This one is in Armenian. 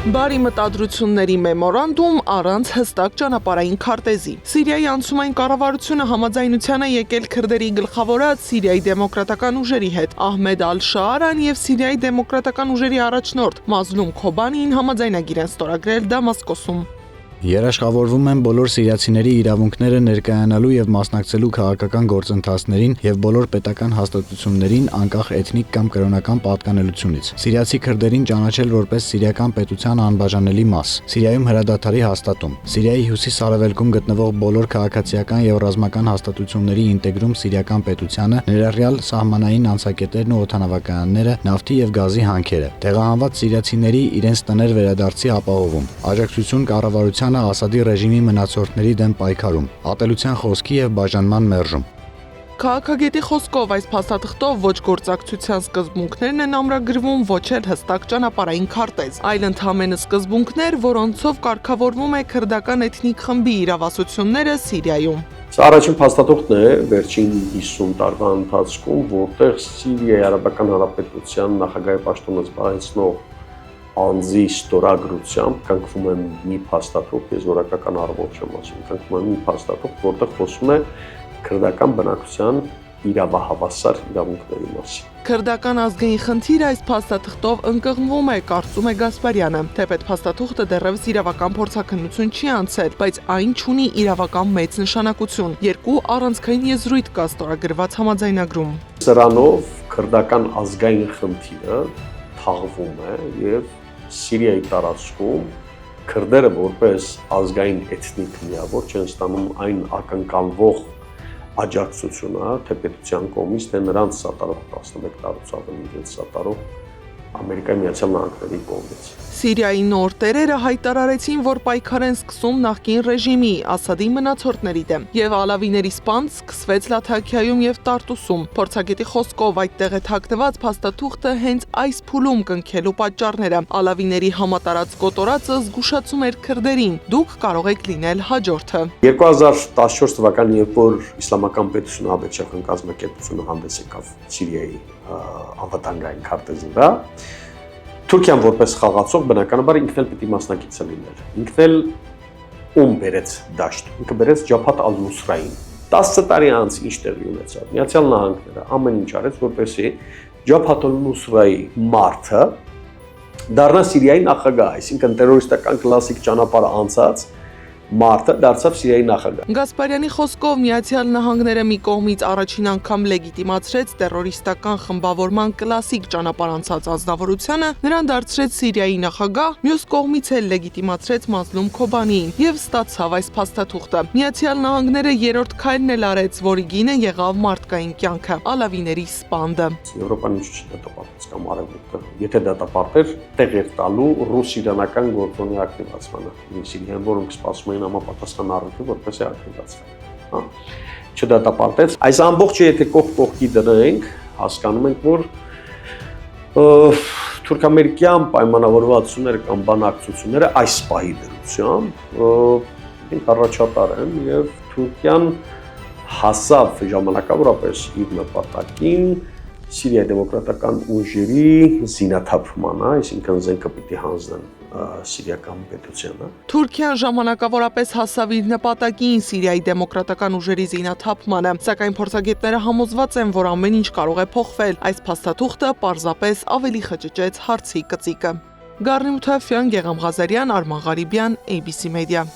Բարի մտադրությունների մեմորանդում առանց հստակ ճանապարհային քարտեզի։ Սիրիայի անցումային կառավարությունը համաձայնության է եկել քրդերի գլխավորած Սիրիայի դեմոկրատական ուժերի հետ։ Ահմեդ Ալ-Շաարան եւ Սիրիայի դեմոկրատական ուժերի առաջնորդ Մազլում Քոբանին համաձայնագիր են ստորագրել Դամասկոսում։ Երաշխավորվում են բոլոր սիրիացիների իրավունքները ներկայանալու եւ մասնակցելու քաղաքական գործընթացներին եւ բոլոր պետական հաստատություններին անկախ էթնիկ կամ կրոնական պատկանելությունից։ Սիրիացի քրդերին ճանաչել որպես սիրիական պետության անբաժանելի մաս։ Սիրիայում հրադադարի հաստատում։ Սիրիայի հյուսիս-արևելքում գտնվող բոլոր քաղաքացիական եւ ռազմական հաստատությունների ինտեգրում սիրիական պետությանը, ներառյալ սահմանային անցակետերն ու օդանավակայանները, նավթի եւ գազի հանքերը։ Տեղահանված սիրիացիների իրենց տներ վերադարձի ապահովում։ Աջակցություն կառավարության Ասադի ռեժիմի մնացորդների դեմ պայքարում, ատելության խոսքի եւ բաժանման մերժում։ Քաղաքագետի խոսքով այս փաստաթղթով ոչ գործակցության սկզբունքներն են ամրագրվում, ոչ էլ հստակ ճանապարհային քարտեզ, այլ ընդհանրապես սկզբունքներ, որոնցով կարգավորվում է քրդական էթնիկ խմբի իրավասությունները Սիրիայում։ Սա առաջին փաստաթուղթն է վերջին 50 տարվա ընթացքում, որտեղ Սիրիայի Արաբական Հանրապետության նախագահի պաշտոնը զբաղեցնող անձի ստորագրությամբ կնքվում է մի փաստաթուղթ, ես որակական առումով չեմ ասում, կնքվում է մի փաստաթուղթ, որտեղ խոսում է քրդական բնակչության իրավահավասար իրավունքների մասին։ Քրդական ազգային խնդիրը այս փաստաթղթով ընկղմվում է, կարծում է Գասպարյանը, թեպետ փաստաթուղթը դեռևս իրավական փորձաքննություն չի անցել, բայց այն չունի իրավական մեծ նշանակություն։ Երկու առանցքային եզրույթ կա ստորագրված համաձայնագրում։ Սրանով քրդական ազգային խնդիրը թաղվում է եւ Սիրիայի տարածքում քրդերը որպես ազգային էթնիկ միավոր չեն ստանում այն ակնկալվող աջակցությունը թե պետության կողմից, թե նրանց սատարող 11 տարուց ավելի իրենց սատարող Ամերիկայի Միացյալ Նահանգների կողմից։ Սիրիայի նոր տերերը հայտարարեցին, որ պայքար են սկսում նախկին ռեժիմի Ասադի մնացորդների դեմ, եւ ալավիների սպանդ սկսվեց Լաթաքիայում եւ Տարտուսում։ Փորձագետի խոսքով այդտեղ է թաքնված փաստաթուղթը հենց այս փուլում կնքելու պատճառները։ Ալավիների համատարած կոտորածը զգուշացում էր քրդերին. դուք կարող եք լինել հաջորդը։ 2014 թվականին, երբ որ իսլամական պետությունը աբեջական կազմակերպությունը հանդես եկավ Սիրիայի անվտանգային քարտեզի վրա, Թուրքիան որպես խաղացող բնականաբար ինքն էլ պիտի մասնակիցը լիներ։ Ինքն էլ ում բերեց դաշտ, ինքը բերեց Ջաբհաթ ալ-Նուսրային։ 10 տարի անց ինչ տեղի ունեցավ։ Միացյալ Նահանգները ամեն ինչ արեց, որպեսզի Ջաբհաթ ալ-Նուսրայի մարդը դառնա Սիրիայի նախագահ, այսինքն տերորիստական կլասիկ ճանապարհը անցած մարդը դարձավ Սիրիայի նախագահ։ Գասպարյանի խոսքով Միացյալ Նահանգները մի կողմից առաջին անգամ լեգիտիմացրեց տերորիստական խմբավորման կլասիկ ճանապարհ անցած անձնավորությունը, նրան դարձրեց Սիրիայի նախագահ, մյուս կողմից էլ լեգիտիմացրեց Մազլում Քոբանիին եւ ստացավ այս փաստաթուղթը։ Միացյալ Նահանգները երրորդ քայլն էլ արեց, որի գինը եղավ մարդկային կյանքը, ալավիների սպանդը։ Եվրոպան ինչ չի դատապարտեց կամ արևմուտքը, եթե դատապարտեր, տեղ էր տալու ռուս-իրանական գործոնի ակտիվացմանը Սիրիայում, որոնք սպասում են համապատասխան առիթի, որպես է ակտիվացվի։ Չդատապարտեց։ Այս ամբողջը եթե կողք կողքի դնենք, հասկանում ենք, որ թուրք-ամերիկյան պայմանավորվածությունները կամ բանակցությունները այս պահի դրությամբ առաջատար են եւ Թուրքիան հասավ ժամանակավորապես իր նպատակին Սիրիայի դեմոկրատական ուժերի զինաթափմանը, այսինքն զենքը պիտի հանձնեն սիրիական պետությանը։ Թուրքիան ժամանակավորապես հասավ իր նպատակին Սիրիայի դեմոկրատական ուժերի զինաթափմանը, սակայն փորձագետները համոզված են, որ ամեն ինչ կարող է փոխվել։ Այս փաստաթուղթը պարզապես ավելի խճճեց հարցի կծիկը։ Գառնի Մութաֆյան, Գեգամ Ղազարյան, Արման Ղարիբյան, ABC Media։